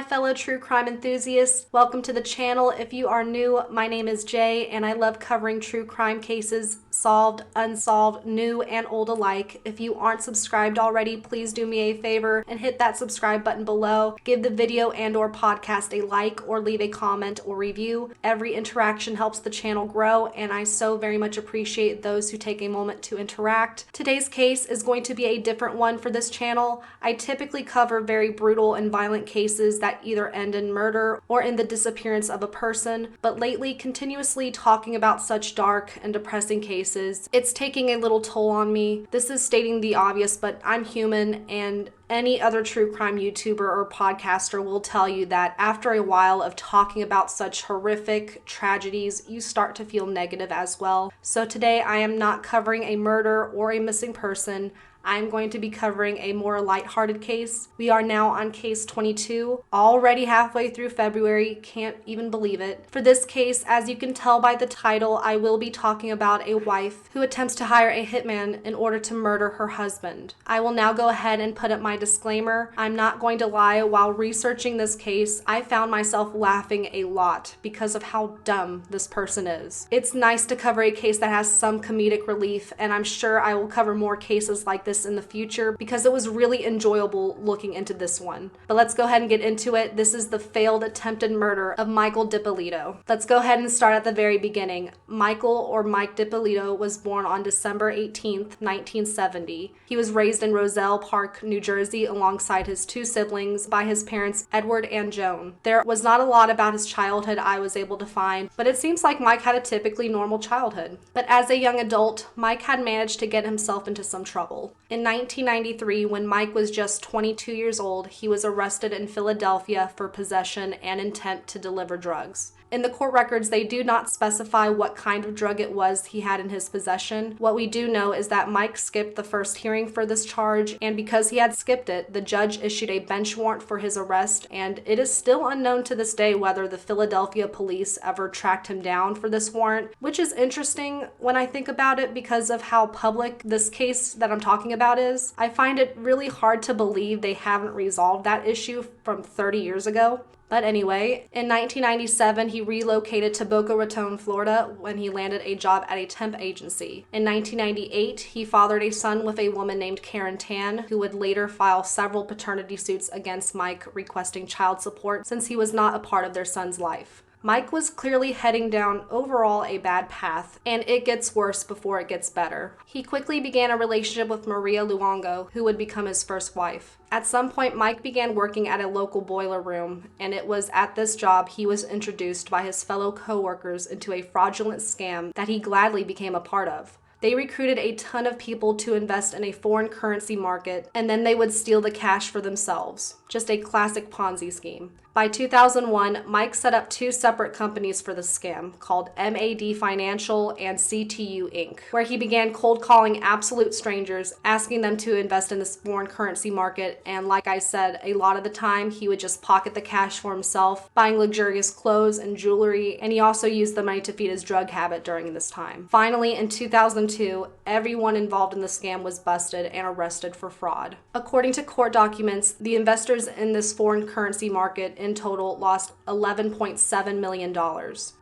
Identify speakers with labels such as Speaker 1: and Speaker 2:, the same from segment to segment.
Speaker 1: fellow true crime enthusiasts. Welcome to the channel. If you are new, my name is Jay, and I love covering true crime cases, solved, unsolved, new, and old alike. If you aren't subscribed already, please do me a favor and hit that subscribe button below. Give the video and/or podcast a like or leave a comment or review. Every interaction helps the channel grow, and I so very much appreciate those who take a moment to interact. Today's case is going to be a different one for this channel. I typically cover very brutal and violent cases that either end in murder or in the disappearance of a person, but lately, continuously talking about such dark and depressing cases, it's taking a little toll on me. This is stating the obvious, but I'm human, and any other true crime YouTuber or podcaster will tell you that after a while of talking about such horrific tragedies, you start to feel negative as well. So today I am not covering a murder or a missing person. I'm going to be covering a more lighthearted case. We are now on case 22, already halfway through February, can't even believe it. For this case, as you can tell by the title, I will be talking about a wife who attempts to hire a hitman in order to murder her husband. I will now go ahead and put up my disclaimer. I'm not going to lie, while researching this case, I found myself laughing a lot because of how dumb this person is. It's nice to cover a case that has some comedic relief, and I'm sure I will cover more cases like this in the future because it was really enjoyable looking into this one. But let's go ahead and get into it. This is the failed attempted murder of Michael Dippolito. Let's go ahead and start at the very beginning. Michael, or Mike Dippolito, was born on December 18th, 1970. He was raised in Roselle Park, New Jersey, alongside his two siblings by his parents, Edward and Joan. There was not a lot about his childhood I was able to find, but it seems like Mike had a typically normal childhood. But as a young adult, Mike had managed to get himself into some trouble. In 1993, when Mike was just 22 years old, he was arrested in Philadelphia for possession and intent to deliver drugs. In the court records, they do not specify what kind of drug it was he had in his possession. What we do know is that Mike skipped the first hearing for this charge, and because he had skipped it, the judge issued a bench warrant for his arrest, and it is still unknown to this day whether the Philadelphia police ever tracked him down for this warrant, which is interesting when I think about it because of how public this case that I'm talking about is. I find it really hard to believe they haven't resolved that issue from 30 years ago. But anyway, in 1997, he relocated to Boca Raton, Florida, when he landed a job at a temp agency. In 1998, he fathered a son with a woman named Karen Tan, who would later file several paternity suits against Mike, requesting child support since he was not a part of their son's life. Mike was clearly heading down overall a bad path, and it gets worse before it gets better. He quickly began a relationship with Maria Luongo, who would become his first wife. At some point, Mike began working at a local boiler room, and it was at this job he was introduced by his fellow co-workers into a fraudulent scam that he gladly became a part of. They recruited a ton of people to invest in a foreign currency market, and then they would steal the cash for themselves. Just a classic Ponzi scheme. By 2001, Mike set up two separate companies for the scam, called MAD Financial and CTU Inc., where he began cold calling absolute strangers, asking them to invest in this foreign currency market, and like I said, a lot of the time he would just pocket the cash for himself, buying luxurious clothes and jewelry, and he also used the money to feed his drug habit during this time. Finally, in 2002, everyone involved in the scam was busted and arrested for fraud. According to court documents, the investors in this foreign currency market in total lost $11.7 million.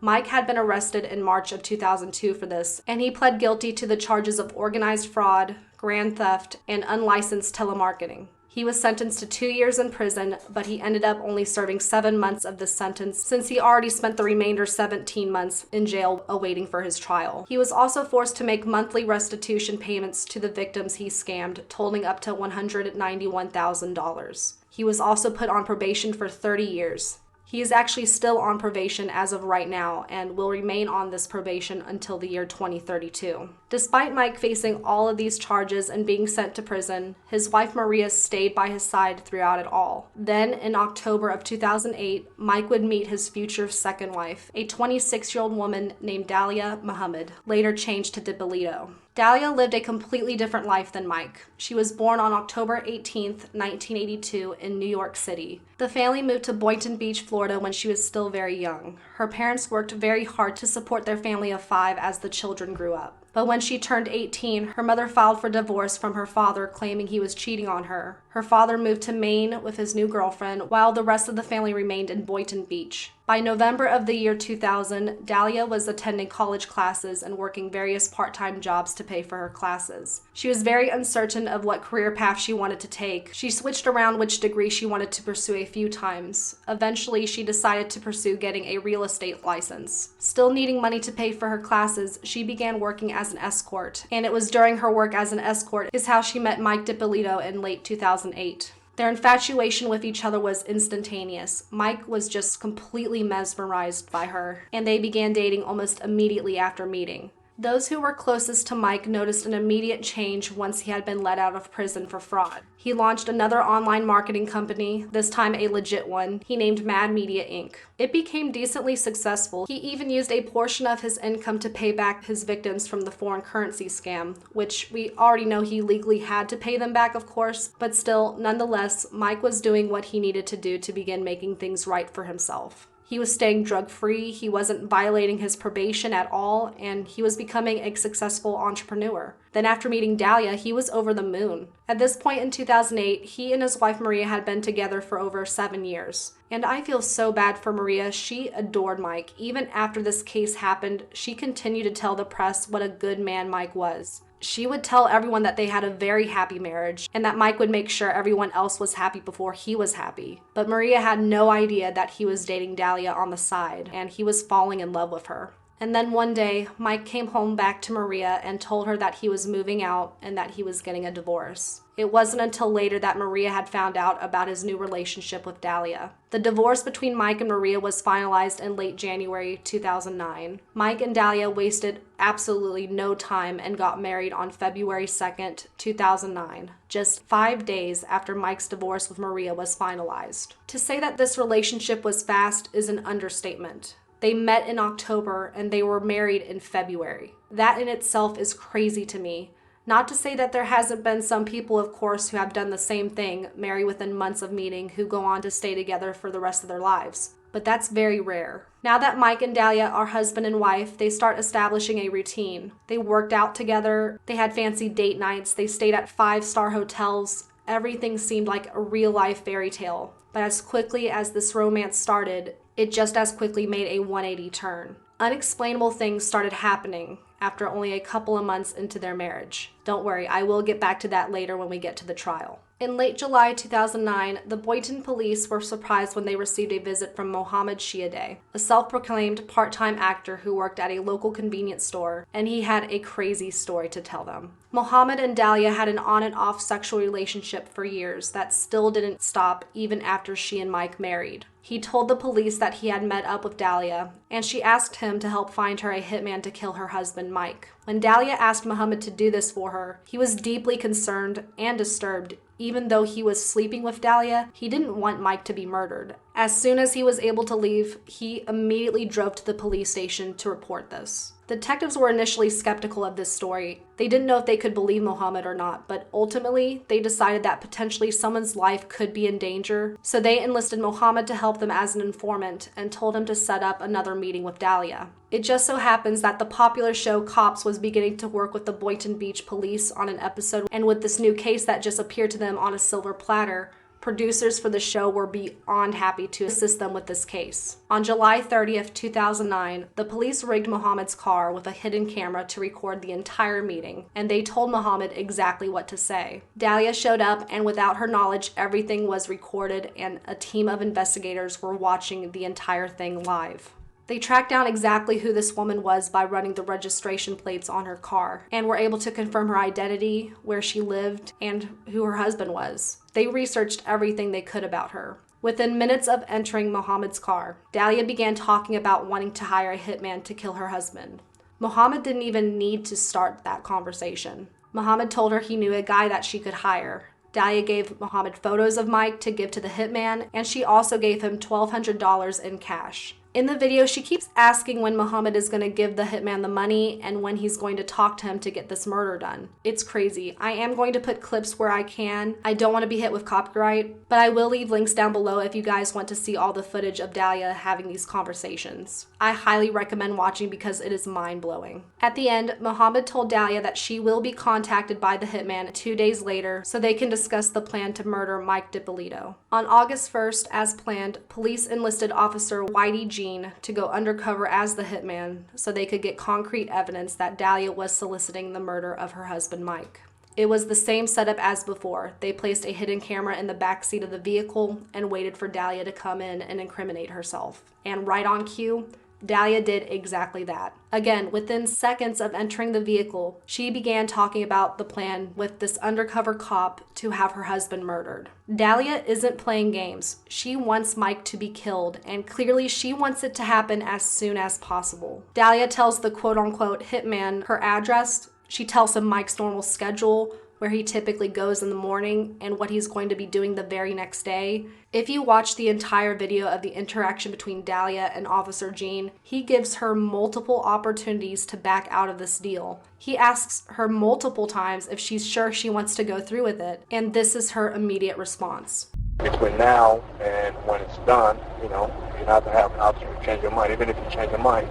Speaker 1: Mike had been arrested in March of 2002 for this, and he pled guilty to the charges of organized fraud, grand theft, and unlicensed telemarketing. He was sentenced to 2 years in prison, but he ended up only serving 7 months of this sentence since he already spent the remainder 17 months in jail awaiting for his trial. He was also forced to make monthly restitution payments to the victims he scammed, totaling up to $191,000. He was also put on probation for 30 years. He is actually still on probation as of right now and will remain on this probation until the year 2032. Despite Mike facing all of these charges and being sent to prison, his wife Maria stayed by his side throughout it all. Then, in October of 2008, Mike would meet his future second wife, a 26-year-old woman named Dalia Mohammed, later changed to Dippolito. Dalia lived a completely different life than Mike. She was born on October 18th, 1982 in New York City. The family moved to Boynton Beach, Florida when she was still very young. Her parents worked very hard to support their family of 5 as the children grew up. But when she turned 18, her mother filed for divorce from her father, claiming he was cheating on her. Her father moved to Maine with his new girlfriend, while the rest of the family remained in Boynton Beach. By November of the year 2000, Dalia was attending college classes and working various part-time jobs to pay for her classes. She was very uncertain of what career path she wanted to take. She switched around which degree she wanted to pursue a few times. Eventually, she decided to pursue getting a real estate license. Still needing money to pay for her classes, she began working as an escort, and it was during her work as an escort is how she met Mike Dippolito in late 2008. Their infatuation with each other was instantaneous. Mike was just completely mesmerized by her, and they began dating almost immediately after meeting. Those who were closest to Mike noticed an immediate change once he had been let out of prison for fraud. He launched another online marketing company, this time a legit one, he named Mad Media Inc. It became decently successful. He even used a portion of his income to pay back his victims from the foreign currency scam, which we already know he legally had to pay them back, of course, but still, nonetheless, Mike was doing what he needed to do to begin making things right for himself. He was staying drug-free, he wasn't violating his probation at all, and he was becoming a successful entrepreneur. Then after meeting Dalia, he was over the moon. At this point in 2008, he and his wife Maria had been together for over 7 years. And I feel so bad for Maria. She adored Mike. Even after this case happened, she continued to tell the press what a good man Mike was. She would tell everyone that they had a very happy marriage and that Mike would make sure everyone else was happy before he was happy. But Maria had no idea that he was dating Dalia on the side and he was falling in love with her. And then one day, Mike came home back to Maria and told her that he was moving out and that he was getting a divorce. It wasn't until later that Maria had found out about his new relationship with Dalia. The divorce between Mike and Maria was finalized in late January 2009. Mike and Dalia wasted absolutely no time and got married on February 2nd, 2009, just 5 days after Mike's divorce with Maria was finalized. To say that this relationship was fast is an understatement. They met in October and they were married in February. That in itself is crazy to me. Not to say that there hasn't been some people, of course, who have done the same thing, marry within months of meeting, who go on to stay together for the rest of their lives. But that's very rare. Now that Mike and Dalia are husband and wife, they start establishing a routine. They worked out together, they had fancy date nights, they stayed at 5-star hotels. Everything seemed like a real-life fairy tale. But as quickly as this romance started, it just as quickly made a 180 turn. Unexplainable things started happening after only a couple of months into their marriage. Don't worry, I will get back to that later when we get to the trial. In late July 2009, the Boynton police were surprised when they received a visit from Mohammed, a self-proclaimed part-time actor who worked at a local convenience store, and he had a crazy story to tell them. Mohammed and Dalia had an on and off sexual relationship for years that still didn't stop even after she and Mike married. He told the police that he had met up with Dalia, and she asked him to help find her a hitman to kill her husband, Mike. When Dalia asked Mohammed to do this for her, he was deeply concerned and disturbed. Even though he was sleeping with Dalia, he didn't want Mike to be murdered. As soon as he was able to leave, he immediately drove to the police station to report this. Detectives were initially skeptical of this story. They didn't know if they could believe Mohammed or not, but ultimately, they decided that potentially someone's life could be in danger, so they enlisted Mohammed to help them as an informant and told him to set up another meeting with Dalia. It just so happens that the popular show Cops was beginning to work with the Boynton Beach police on an episode, and with this new case that just appeared to them on a silver platter, producers for the show were beyond happy to assist them with this case. On July 30th, 2009, the police rigged Mohammed's car with a hidden camera to record the entire meeting, and they told Mohammed exactly what to say. Dalia showed up, and without her knowledge, everything was recorded, and a team of investigators were watching the entire thing live. They tracked down exactly who this woman was by running the registration plates on her car and were able to confirm her identity, where she lived, and who her husband was. They researched everything they could about her. Within minutes of entering Mohammed's car, Dalia began talking about wanting to hire a hitman to kill her husband. Mohammed didn't even need to start that conversation. Mohammed told her he knew a guy that she could hire. Dalia gave Mohammed photos of Mike to give to the hitman, and she also gave him $1,200 in cash. In the video, she keeps asking when Mohammed is going to give the hitman the money and when he's going to talk to him to get this murder done. It's crazy. I am going to put clips where I can. I don't want to be hit with copyright, but I will leave links down below if you guys want to see all the footage of Dalia having these conversations. I highly recommend watching because it is mind-blowing. At the end, Mohammed told Dalia that she will be contacted by the hitman 2 days later so they can discuss the plan to murder Mike Dippolito. On August 1st, as planned, police enlisted Officer Whitey Jean to go undercover as the hitman so they could get concrete evidence that Dalia was soliciting the murder of her husband Mike. It was the same setup as before. They placed a hidden camera in the back seat of the vehicle and waited for Dalia to come in and incriminate herself. And right on cue, Dalia did exactly that. Again, within seconds of entering the vehicle, she began talking about the plan with this undercover cop to have her husband murdered. Dalia isn't playing games. She wants Mike to be killed, and clearly she wants it to happen as soon as possible. Dalia tells the quote-unquote hitman her address. She tells him Mike's normal schedule, where he typically goes in the morning, and what he's going to be doing the very next day. If you watch the entire video of the interaction between Dalia and Officer Jean, he gives her multiple opportunities to back out of this deal. He asks her multiple times if she's sure she wants to go through with it, and this is her immediate response.
Speaker 2: Between now and when it's done, you know, you're not going to have an option to change your mind. Even if you change your mind,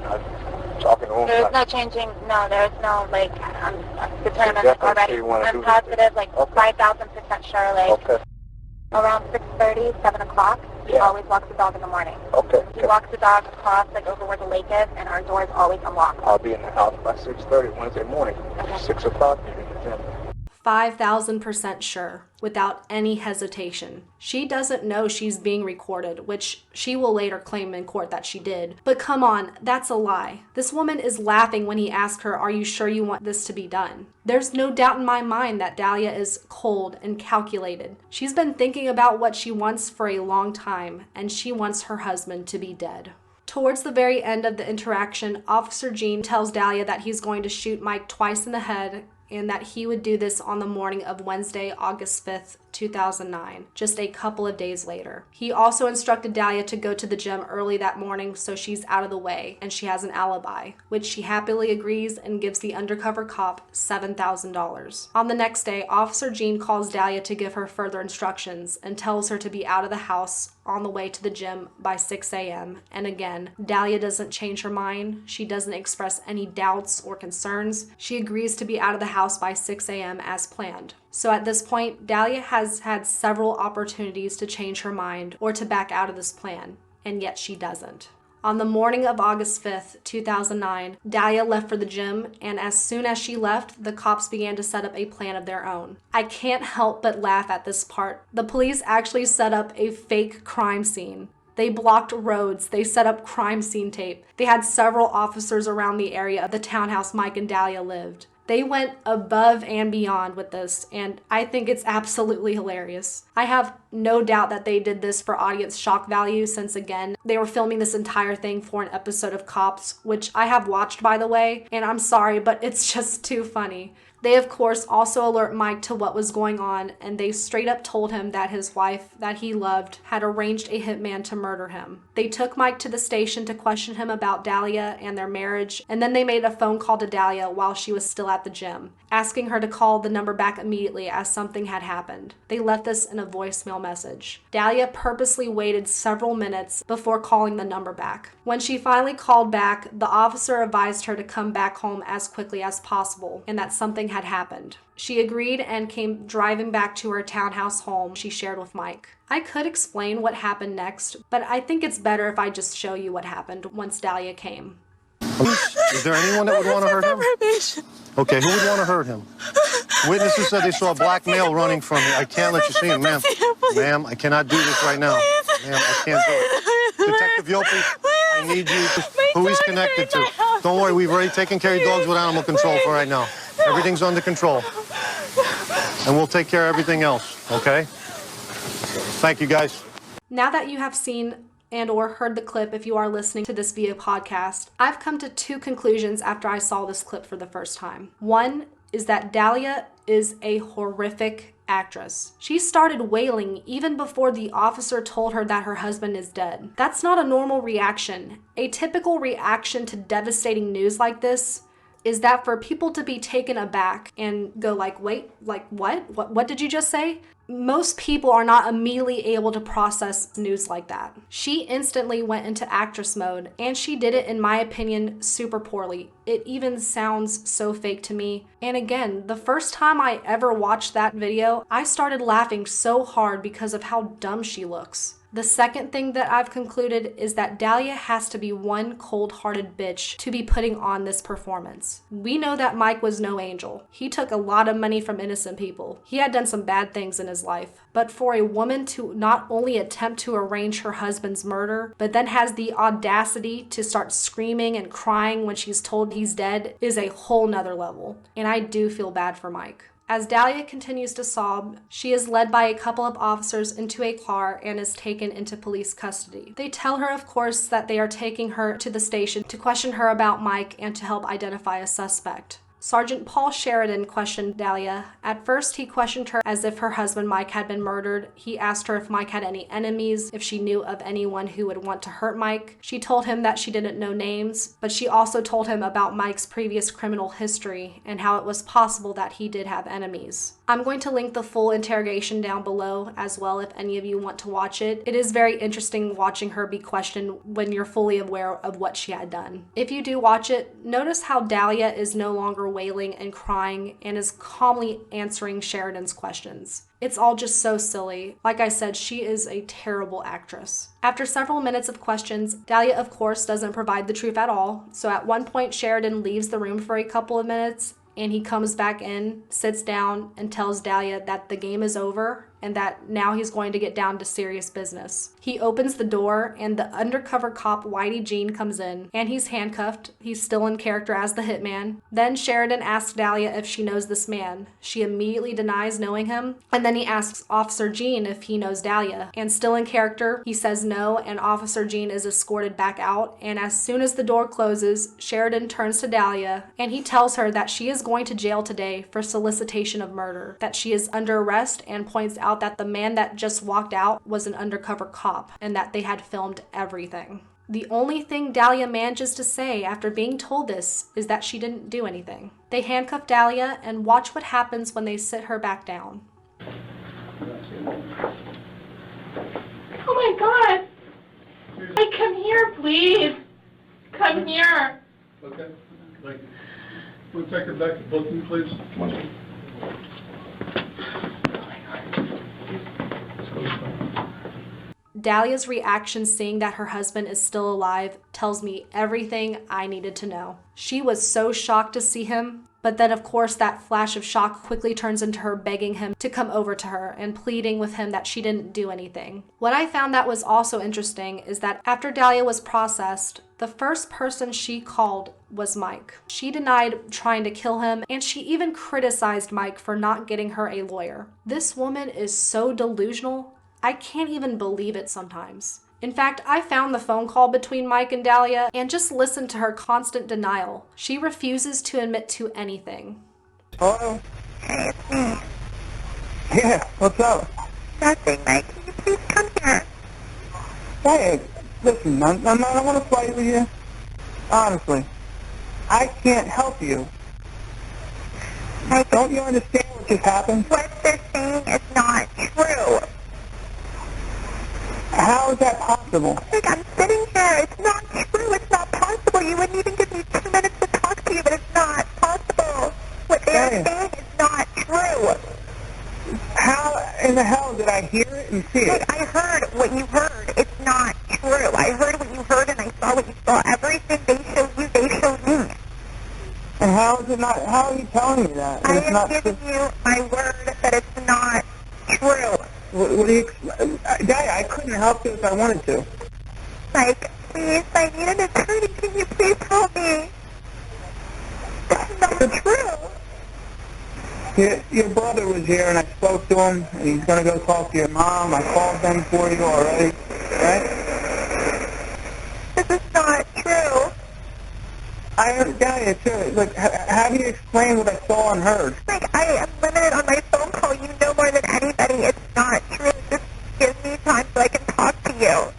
Speaker 2: talking to him.
Speaker 3: There's no changing, no, there's no, like, I'm determined already. I'm positive, like, okay. 5,000% sure, like, okay. Around 6:30, 7 o'clock, he always walks the dog in the morning.
Speaker 2: Okay.
Speaker 3: He walks the dog across, like, over where the lake is, and our door is always unlocked.
Speaker 2: I'll be in the house by 6:30 Wednesday morning. Okay. 6 o'clock, you're in the gym.
Speaker 1: 5,000% sure, without any hesitation. She doesn't know she's being recorded, which she will later claim in court that she did. But come on, that's a lie. This woman is laughing when he asks her, "Are you sure you want this to be done?" There's no doubt in my mind that Dalia is cold and calculated. She's been thinking about what she wants for a long time, and she wants her husband to be dead. Towards the very end of the interaction, Officer Jean tells Dalia that he's going to shoot Mike twice in the head and that he would do this on the morning of Wednesday, August 5th, 2009, just a couple of days later. He also instructed Dalia to go to the gym early that morning so she's out of the way and she has an alibi, which she happily agrees and gives the undercover cop $7,000. On the next day, Officer Jean calls Dalia to give her further instructions and tells her to be out of the house on the way to the gym by 6 a.m. And again, Dalia doesn't change her mind. She doesn't express any doubts or concerns. She agrees to be out of the house by 6 a.m. as planned. So at this point, Dalia has had several opportunities to change her mind or to back out of this plan, and yet she doesn't. On the morning of August 5th, 2009, Dalia left for the gym, and as soon as she left, the cops began to set up a plan of their own. I can't help but laugh at this part. The police actually set up a fake crime scene. They blocked roads. They set up crime scene tape. They had several officers around the area of the townhouse Mike and Dalia lived. They went above and beyond with this, and I think it's absolutely hilarious. I have no doubt that they did this for audience shock value since, again, they were filming this entire thing for an episode of Cops, which I have watched, by the way, and I'm sorry, but it's just too funny. They, of course, also alert Mike to what was going on, and they straight up told him that his wife, that he loved, had arranged a hitman to murder him. They took Mike to the station to question him about Dalia and their marriage, and then they made a phone call to Dalia while she was still at the gym, asking her to call the number back immediately as something had happened. They left this in a voicemail message. Dalia purposely waited several minutes before calling the number back. When she finally called back, the officer advised her to come back home as quickly as possible and that something had happened. She agreed and came driving back to her townhouse home she shared with Mike. I could explain what happened next, but I think it's better if I just show you what happened once Dalia came.
Speaker 4: Is there anyone that would want to hurt him? Okay, who would want to hurt him? Witnesses said they saw a black male running from me. I can't let you see him, ma'am. Ma'am, I cannot do this right now. Ma'am, I can't do it. Detective Yopi, I need you. Who he's connected to. Don't worry, we've already taken care of your dogs with animal control for right now. Everything's under control. And we'll take care of everything else, okay? Thank you, guys.
Speaker 1: Now that you have seen and or heard the clip, if you are listening to this via podcast, I've come to two conclusions after I saw this clip for the first time. One is that Dalia is a horrific actress. She started wailing even before the officer told her that her husband is dead. That's not a normal reaction. A typical reaction to devastating news like this is that for people to be taken aback and go like, wait, like what? What did you just say? Most people are not immediately able to process news like that. She instantly went into actress mode, and she did it, in my opinion, super poorly. It even sounds so fake to me. And again, the first time I ever watched that video, I started laughing so hard because of how dumb she looks. The second thing that I've concluded is that Dalia has to be one cold-hearted bitch to be putting on this performance. We know that Mike was no angel. He took a lot of money from innocent people. He had done some bad things in his life. But for a woman to not only attempt to arrange her husband's murder, but then has the audacity to start screaming and crying when she's told he's dead is a whole nother level. And I do feel bad for Mike. As Dalia continues to sob, she is led by a couple of officers into a car and is taken into police custody. They tell her, of course, that they are taking her to the station to question her about Mike and to help identify a suspect. Sergeant Paul Sheridan questioned Dalia. At first, he questioned her as if her husband Mike had been murdered. He asked her if Mike had any enemies, if she knew of anyone who would want to hurt Mike. She told him that she didn't know names, but she also told him about Mike's previous criminal history and how it was possible that he did have enemies. I'm going to link the full interrogation down below as well if any of you want to watch it. It is very interesting watching her be questioned when you're fully aware of what she had done. If you do watch it, notice how Dalia is no longer wailing and crying and is calmly answering Sheridan's questions. It's all just so silly. Like I said, she is a terrible actress. After several minutes of questions, Dalia of course doesn't provide the truth at all. So at one point Sheridan leaves the room for a couple of minutes and he comes back in, sits down, and tells Dalia that the game is over and that now he's going to get down to serious business. He opens the door and the undercover cop Whitey Jean comes in and he's handcuffed. He's still in character as the hitman. Then Sheridan asks Dalia if she knows this man. She immediately denies knowing him, and then he asks Officer Jean if he knows Dalia. And still in character, he says no, and Officer Jean is escorted back out. And as soon as the door closes, Sheridan turns to Dalia and he tells her that she is going to jail today for solicitation of murder, that she is under arrest, and points out that the man that just walked out was an undercover cop and that they had filmed everything. The only thing Dalia manages to say after being told this is that she didn't do anything. They handcuff Dalia and watch what happens when they sit her back down.
Speaker 5: Oh my God! Hey, come here, please. Come here.
Speaker 6: Okay. Thank you. We'll take her back to booking, please.
Speaker 1: Dalia's reaction seeing that her husband is still alive tells me everything I needed to know. She was so shocked to see him, but then of course that flash of shock quickly turns into her begging him to come over to her and pleading with him that she didn't do anything. What I found that was also interesting is that after Dalia was processed, the first person she called was Mike. She denied trying to kill him, and she even criticized Mike for not getting her a lawyer. This woman is so delusional, I can't even believe it sometimes. In fact, I found the phone call between Mike and Dalia and just listened to her constant denial. She refuses to admit to anything.
Speaker 2: Hello?
Speaker 3: Hey, it's me.
Speaker 2: Yeah, what's up?
Speaker 3: Nothing, Mike. Can you please come here?
Speaker 2: Hey, listen, I don't want to fight with you. Honestly, I can't help you.
Speaker 3: Mike,
Speaker 2: Don't you understand what just happened?
Speaker 3: what they're saying is not true.
Speaker 2: How is that possible?
Speaker 3: Like, I'm sitting here. It's not true. It's not possible. You wouldn't even give me 2 minutes to talk to you, but it's not possible. What they're saying is not true.
Speaker 2: How in the hell did I hear it and see it?
Speaker 3: Like, I heard what you heard. It's not true. I heard what you heard and I saw what you saw. Everything they showed you, they showed me.
Speaker 2: And how is it not? How are you telling me that?
Speaker 3: I
Speaker 2: It's
Speaker 3: am
Speaker 2: not
Speaker 3: giving you my word that it's not true.
Speaker 2: What do you? Dalia, I couldn't help you if I wanted to.
Speaker 3: Mike, please, I need an attorney. Can you please help me? That's not true.
Speaker 2: Your brother was here and I spoke to him and he's going to go talk to your mom. I called them for you already, right?
Speaker 3: This is not true.
Speaker 2: I understand you too. Look, how do you explain what I saw and heard?
Speaker 3: Like, I am limited on my phone calls. No, you know more than anybody. It's not true. Just give me time so I can talk to you.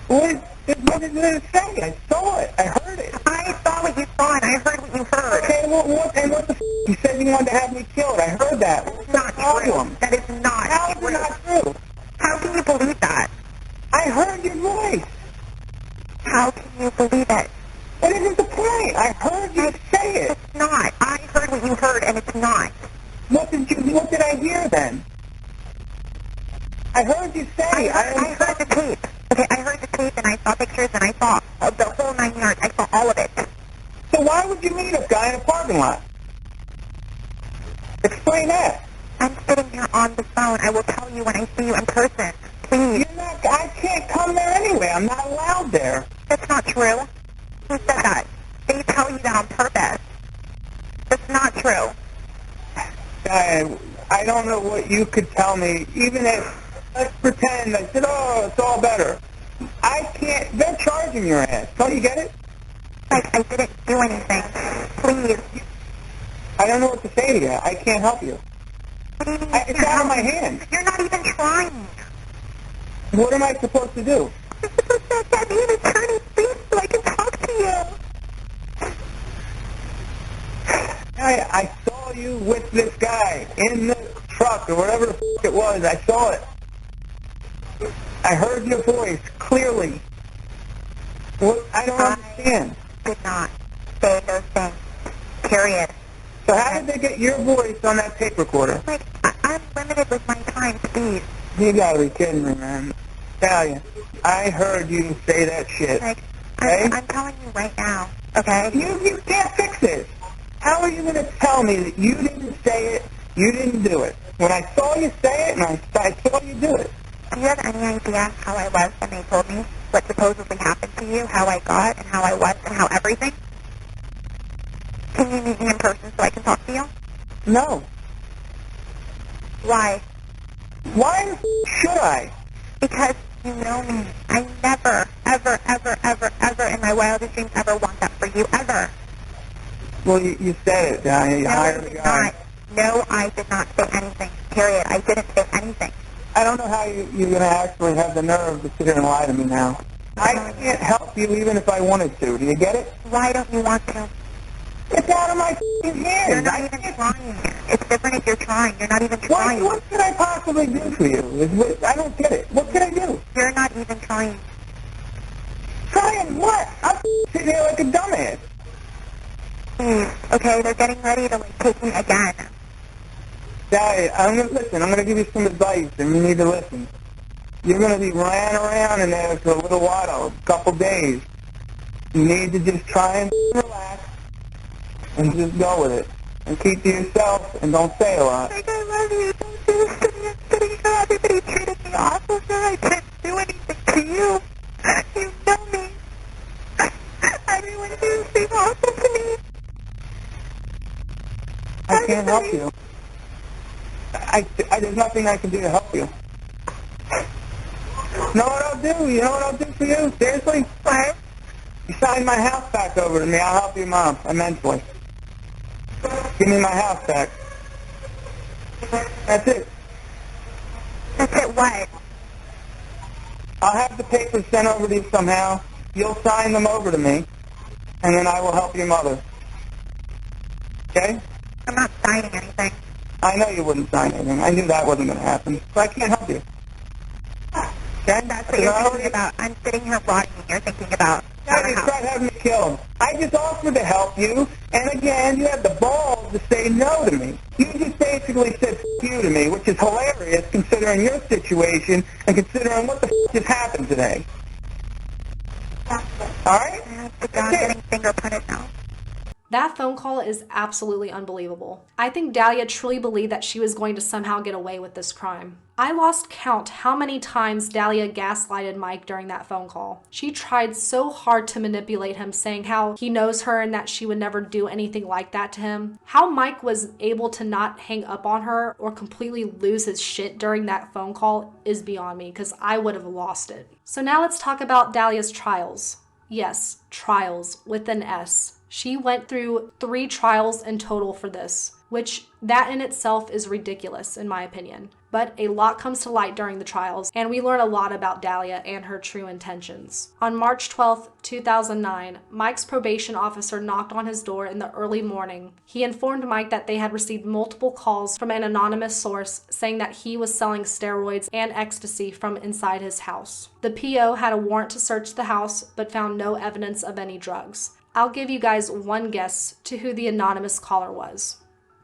Speaker 2: What did it say? I saw it. I heard it.
Speaker 3: I saw what you saw and I heard what you heard.
Speaker 2: Okay, what the f***? You said you wanted to have me killed. I heard that.
Speaker 3: It's not true. That is not
Speaker 2: How is it not true?
Speaker 3: How can you believe that?
Speaker 2: I heard your voice.
Speaker 3: How can you believe it?
Speaker 2: What isn't the point? I heard you say it.
Speaker 3: It's not. I heard what you heard and it's not.
Speaker 2: What did I hear then? I heard you say.
Speaker 3: I heard the tape. Okay, I heard the tape and I saw pictures and I saw the whole 9 yards. I saw all of it.
Speaker 2: So why would you meet a guy in a parking lot? Explain that.
Speaker 3: I'm sitting here on the phone. I will tell you when I see you in person. Please.
Speaker 2: I can't come there anyway. I'm not allowed there.
Speaker 3: That's not true. Who said that? They tell you that on purpose. That's not true.
Speaker 2: I don't know what you could tell me. Even if, let's pretend, I said, oh, it's all better. I can't, they're charging your ass. Don't you get it?
Speaker 3: Like, I didn't do anything. Please.
Speaker 2: I don't know what to say to you. I can't help you.
Speaker 3: What do you mean
Speaker 2: It's out of my hands.
Speaker 3: You're not even trying.
Speaker 2: What am I supposed to do?
Speaker 3: You're supposed to get me an attorney, please, so I can talk to you.
Speaker 2: I saw you with this guy in the truck or whatever the f*** it was. I saw it. I heard your voice clearly. What? I don't understand.
Speaker 3: I did not say those things. Period.
Speaker 2: So how did they get your voice on that tape recorder?
Speaker 3: Like, I'm limited with my time, please.
Speaker 2: You gotta be kidding me, man. Dalia, I heard you say that shit.
Speaker 3: Like,
Speaker 2: okay?
Speaker 3: I'm telling you right now, okay?
Speaker 2: You can't fix this. How are you going to tell me that you didn't say it, you didn't do it? When I saw you say it and I saw you do it.
Speaker 3: Do you have any idea how I was when they told me what supposedly happened to you, how I got and how I was and how everything? Can you meet me in person so I can talk to you?
Speaker 2: No.
Speaker 3: Why?
Speaker 2: Why the f*** should I?
Speaker 3: Because you know me. I never, ever, ever, ever, ever in my wildest dreams ever want that for you, ever.
Speaker 2: Well, you said it, Dalia. You hired a guy.
Speaker 3: No, I did not say anything. Period. I didn't say anything.
Speaker 2: I don't know how you're going to actually have the nerve to sit here and lie to me now. I can't help you even if I wanted to. Do you get it?
Speaker 3: Why don't you want to?
Speaker 2: It's out of my f***ing hands.
Speaker 3: You're not even trying. It's different if you're trying. You're not even trying.
Speaker 2: What could I possibly do for you? I don't get it. What could I do?
Speaker 3: You're not even trying.
Speaker 2: Trying what? I'm sitting here like a dumbass.
Speaker 3: Please. Okay, they're getting ready to, like, take me again.
Speaker 2: Dalia, I'm going to give you some advice, and you need to listen. You're going to be lying around in there for a little while, a couple days. You need to just try and relax and just go with it. And keep to yourself and don't say a lot.
Speaker 3: Like, I love you. Don't do this to me. I'm sitting here. Everybody treated me awful. Sure, I didn't do anything to you. You know me. Everyone did things awful to me.
Speaker 2: I can't help you. There's nothing I can do to help you. Know what I'll do? You know what I'll do for you? Seriously?
Speaker 3: What?
Speaker 2: You sign my house back over to me. I'll help you, Mom, immensely. Give me my house back. That's it.
Speaker 3: That's it, what?
Speaker 2: I'll have the papers sent over to you somehow. You'll sign them over to me, and then I will help your mother. Okay?
Speaker 3: I'm not signing anything.
Speaker 2: I know you wouldn't sign anything. I knew that wasn't going to happen, so I can't help you. Okay?
Speaker 3: That's what you're thinking about. I'm sitting here rotting and you're thinking about
Speaker 2: Now you tried having me killed. I just offered to help you, and again, you had the balls to say no to me. You just basically said f*** you to me, which is hilarious considering your situation and considering what the f*** just happened today. All right?
Speaker 3: I'm getting fingerprinted now.
Speaker 1: That phone call is absolutely unbelievable. I think Dalia truly believed that she was going to somehow get away with this crime. I lost count how many times Dalia gaslighted Mike during that phone call. She tried so hard to manipulate him, saying how he knows her and that she would never do anything like that to him. How Mike was able to not hang up on her or completely lose his shit during that phone call is beyond me, because I would have lost it. So now let's talk about Dalia's trials. Yes, trials with an S. She went through 3 trials in total for this, which that in itself is ridiculous in my opinion. But a lot comes to light during the trials, and we learn a lot about Dalia and her true intentions. On March 12, 2009, Mike's probation officer knocked on his door in the early morning. He informed Mike that they had received multiple calls from an anonymous source saying that he was selling steroids and ecstasy from inside his house. The PO had a warrant to search the house, but found no evidence of any drugs. I'll give you guys one guess to who the anonymous caller was.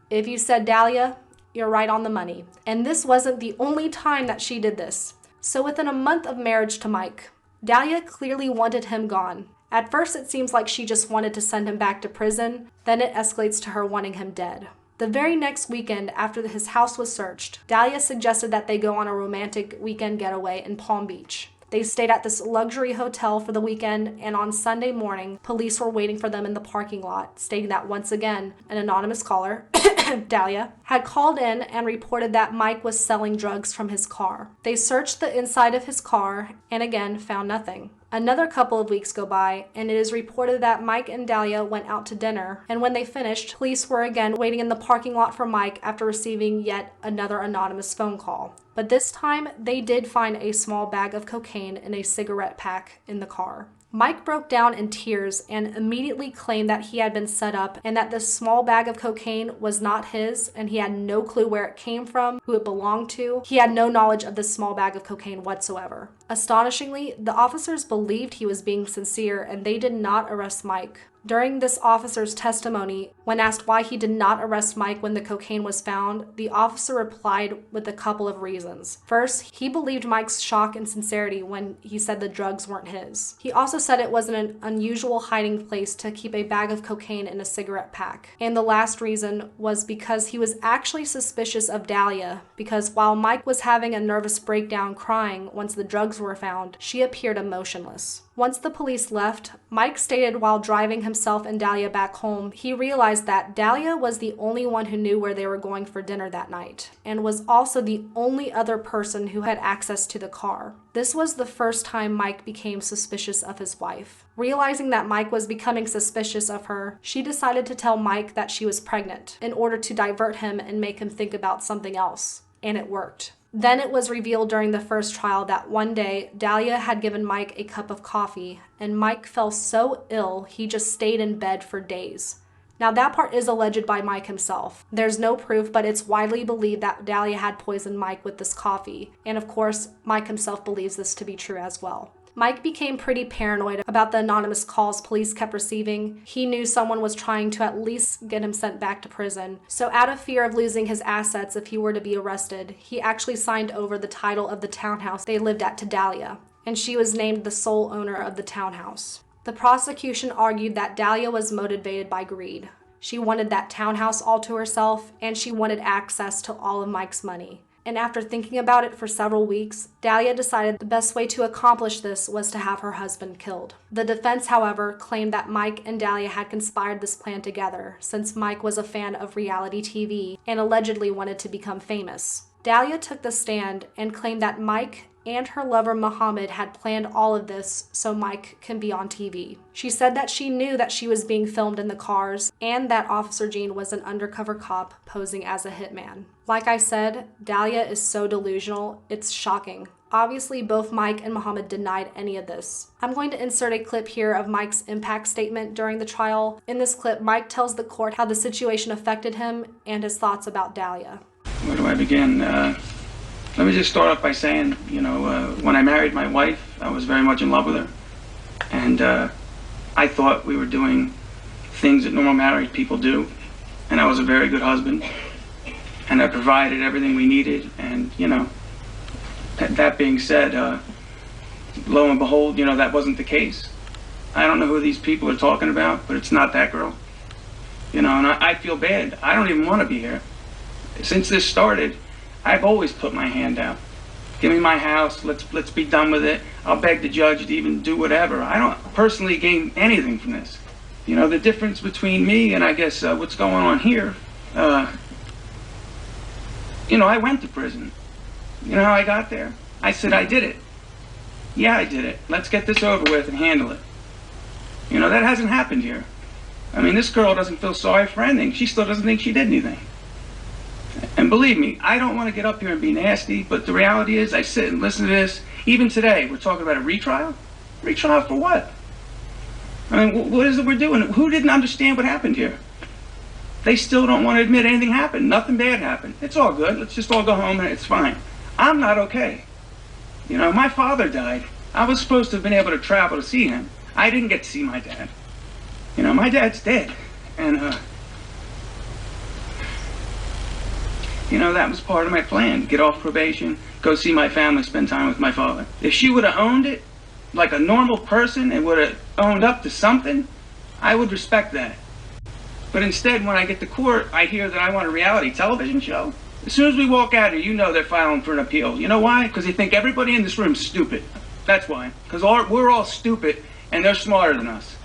Speaker 1: If you said Dalia, you're right on the money. And this wasn't the only time that she did this. So within a month of marriage to Mike, Dalia clearly wanted him gone. At first it seems like she just wanted to send him back to prison, then it escalates to her wanting him dead. The very next weekend after his house was searched, Dalia suggested that they go on a romantic weekend getaway in Palm Beach. They stayed at this luxury hotel for the weekend, and on Sunday morning, police were waiting for them in the parking lot, stating that once again, an anonymous caller, Dalia, had called in and reported that Mike was selling drugs from his car. They searched the inside of his car and again found nothing. Another couple of weeks go by, and it is reported that Mike and Dalia went out to dinner, and when they finished, police were again waiting in the parking lot for Mike after receiving yet another anonymous phone call. But this time, they did find a small bag of cocaine in a cigarette pack in the car. Mike broke down in tears and immediately claimed that he had been set up and that this small bag of cocaine was not his, and he had no clue where it came from, who it belonged to. He had no knowledge of this small bag of cocaine whatsoever. Astonishingly, the officers believed he was being sincere and they did not arrest Mike. During this officer's testimony, when asked why he did not arrest Mike when the cocaine was found, the officer replied with a couple of reasons. First, he believed Mike's shock and sincerity when he said the drugs weren't his. He also said it was an unusual hiding place to keep a bag of cocaine in a cigarette pack. And the last reason was because he was actually suspicious of Dalia, because while Mike was having a nervous breakdown crying once the drugs were found, she appeared emotionless. Once the police left, Mike stated while driving himself and Dalia back home, he realized that Dalia was the only one who knew where they were going for dinner that night, and was also the only other person who had access to the car. This was the first time Mike became suspicious of his wife. Realizing that Mike was becoming suspicious of her, she decided to tell Mike that she was pregnant in order to divert him and make him think about something else, and it worked. Then it was revealed during the first trial that one day, Dalia had given Mike a cup of coffee, and Mike fell so ill he just stayed in bed for days. Now that part is alleged by Mike himself. There's no proof, but it's widely believed that Dalia had poisoned Mike with this coffee, and of course, Mike himself believes this to be true as well. Mike became pretty paranoid about the anonymous calls police kept receiving. He knew someone was trying to at least get him sent back to prison. So out of fear of losing his assets if he were to be arrested, he actually signed over the title of the townhouse they lived at to Dalia, and she was named the sole owner of the townhouse. The prosecution argued that Dalia was motivated by greed. She wanted that townhouse all to herself, and she wanted access to all of Mike's money. And after thinking about it for several weeks, Dalia decided the best way to accomplish this was to have her husband killed. The defense, however, claimed that Mike and Dalia had conspired this plan together, since Mike was a fan of reality TV and allegedly wanted to become famous. Dalia took the stand and claimed that Mike and her lover Mohammed had planned all of this so Mike can be on TV. She said that she knew that she was being filmed in the cars and that Officer Jean was an undercover cop posing as a hitman. Like I said, Dalia is so delusional, it's shocking. Obviously, both Mike and Mohammed denied any of this. I'm going to insert a clip here of Mike's impact statement during the trial. In this clip, Mike tells the court how the situation affected him and his thoughts about Dalia.
Speaker 7: Where do I begin? Let me just start off by saying, when I married my wife, I was very much in love with her. And I thought we were doing things that normal married people do. And I was a very good husband. And I provided everything we needed. And, that being said, lo and behold, that wasn't the case. I don't know who these people are talking about, but it's not that girl. And I feel bad. I don't even want to be here. Since this started, I've always put my hand out. Give me my house, let's be done with it. I'll beg the judge to even do whatever. I don't personally gain anything from this. The difference between me and I guess what's going on here, I went to prison. You know how I got there? I said I did it. Yeah, I did it. Let's get this over with and handle it. That hasn't happened here. I mean, this girl doesn't feel sorry for anything. She still doesn't think she did anything. And believe me, I don't want to get up here and be nasty, but the reality is I sit and listen to this. Even today, we're talking about a retrial? Retrial for what? I mean, what is it we're doing? Who didn't understand what happened here? They still don't want to admit anything happened. Nothing bad happened. It's all good. Let's just all go home and it's fine. I'm not okay. You know, my father died. I was supposed to have been able to travel to see him. I didn't get to see my dad. You know, my dad's dead. And, you know, that was part of my plan. Get off probation, go see my family, spend time with my father. If she would have owned it like a normal person and would have owned up to something, I would respect that. But instead, when I get to court, I hear that I want a reality television show. As soon as we walk out here, you know they're filing for an appeal. You know why? Because they think everybody in this room is stupid. That's why. Because we're all stupid, and they're smarter than us.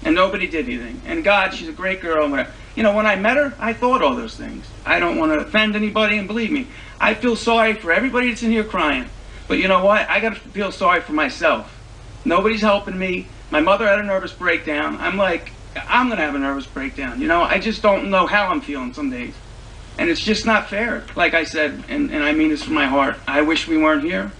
Speaker 7: And nobody did anything. And God, she's a great girl. And whatever. You know, when I met her, I thought all those things. I don't want to offend anybody, and believe me, I feel sorry for everybody that's in here crying. But you know what? I got to feel sorry for myself. Nobody's helping me. My mother had a nervous breakdown. I'm like, I'm going to have a nervous breakdown. You know, I just don't know how I'm feeling some days. And it's just not fair. Like I said, and I mean this from my heart, I wish we weren't here.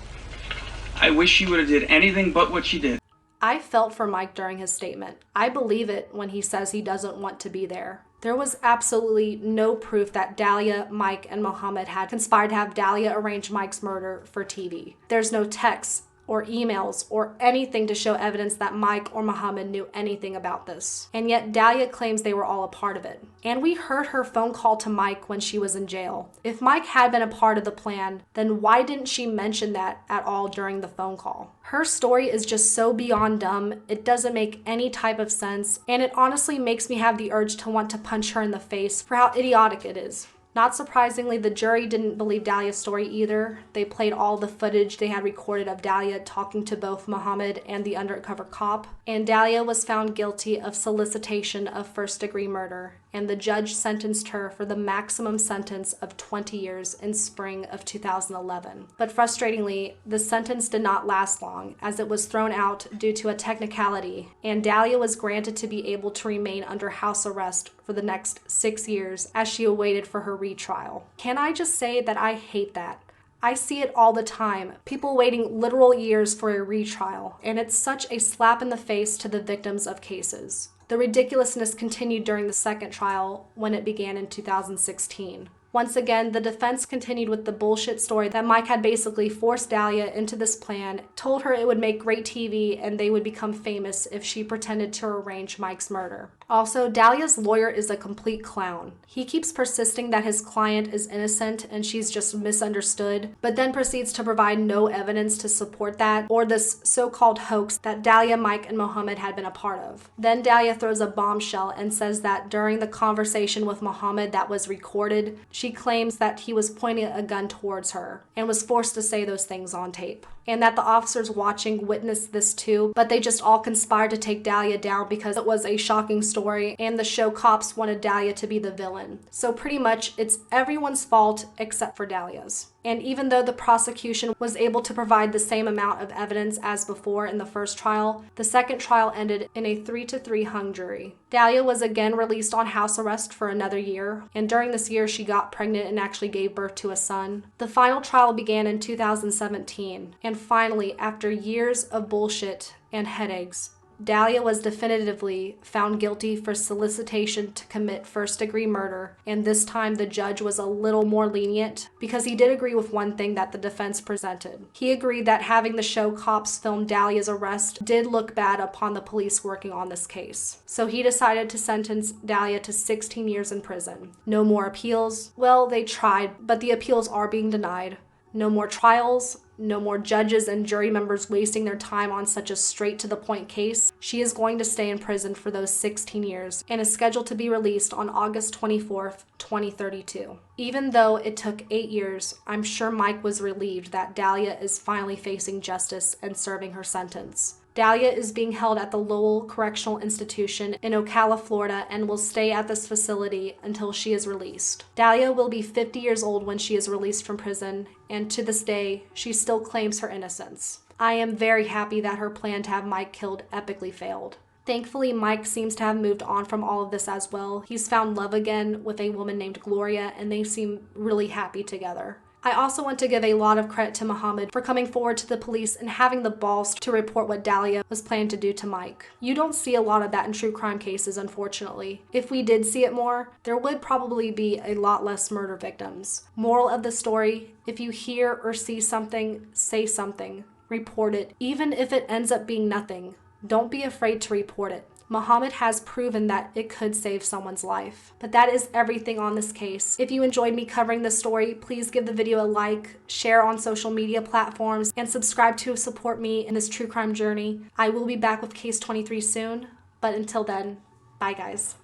Speaker 7: I wish she would have did anything but what she did.
Speaker 1: I felt for Mike during his statement. I believe it when he says he doesn't want to be there. There was absolutely no proof that Dalia, Mike, and Mohammed had conspired to have Dalia arrange Mike's murder for TV. There's no texts or emails or anything to show evidence that Mike or Mohammed knew anything about this. And yet Dalia claims they were all a part of it. And we heard her phone call to Mike when she was in jail. If Mike had been a part of the plan, then why didn't she mention that at all during the phone call? Her story is just so beyond dumb, it doesn't make any type of sense, and it honestly makes me have the urge to want to punch her in the face for how idiotic it is. Not surprisingly, the jury didn't believe Dalia's story either. They played all the footage they had recorded of Dalia talking to both Mohammed and the undercover cop, and Dalia was found guilty of solicitation of first-degree murder, and the judge sentenced her for the maximum sentence of 20 years in spring of 2011. But frustratingly, the sentence did not last long, as it was thrown out due to a technicality, and Dalia was granted to be able to remain under house arrest for the next 6 years as she awaited for her retrial. Can I just say that I hate that? I see it all the time, people waiting literal years for a retrial, and it's such a slap in the face to the victims of cases. The ridiculousness continued during the second trial when it began in 2016. Once again, the defense continued with the bullshit story that Mike had basically forced Dalia into this plan, told her it would make great TV and they would become famous if she pretended to arrange Mike's murder. Also, Dalia's lawyer is a complete clown. He keeps persisting that his client is innocent and she's just misunderstood, but then proceeds to provide no evidence to support that or this so-called hoax that Dalia, Mike, and Mohammed had been a part of. Then Dalia throws a bombshell and says that during the conversation with Mohammed that was recorded, she claims that he was pointing a gun towards her and was forced to say those things on tape. And that the officers watching witnessed this too, but they just all conspired to take Dalia down because it was a shocking story and the show cops wanted Dalia to be the villain. So pretty much it's everyone's fault except for Dalia's. And even though the prosecution was able to provide the same amount of evidence as before in the first trial, the second trial ended in a 3-3 hung jury. Dalia was again released on house arrest for another year, and during this year she got pregnant and actually gave birth to a son. The final trial began in 2017, and finally, after years of bullshit and headaches, Dalia was definitively found guilty for solicitation to commit first-degree murder, and this time the judge was a little more lenient because he did agree with one thing that the defense presented. He agreed that having the show cops film Dalia's arrest did look bad upon the police working on this case. So he decided to sentence Dalia to 16 years in prison. No more appeals. Well, they tried, but the appeals are being denied. No more trials. No more judges and jury members wasting their time on such a straight-to-the-point case. She is going to stay in prison for those 16 years and is scheduled to be released on August 24th, 2032. Even though it took 8 years, I'm sure Mike was relieved that Dalia is finally facing justice and serving her sentence. Dalia is being held at the Lowell Correctional Institution in Ocala, Florida, and will stay at this facility until she is released. Dalia will be 50 years old when she is released from prison, and to this day, she still claims her innocence. I am very happy that her plan to have Mike killed epically failed. Thankfully, Mike seems to have moved on from all of this as well. He's found love again with a woman named Gloria, and they seem really happy together. I also want to give a lot of credit to Mohammed for coming forward to the police and having the balls to report what Dalia was planning to do to Mike. You don't see a lot of that in true crime cases, unfortunately. If we did see it more, there would probably be a lot less murder victims. Moral of the story, if you hear or see something, say something. Report it, even if it ends up being nothing. Don't be afraid to report it. Mohammed has proven that it could save someone's life. But that is everything on this case. If you enjoyed me covering this story, please give the video a like, share on social media platforms, and subscribe to support me in this true crime journey. I will be back with Case 23 soon, but until then, bye guys.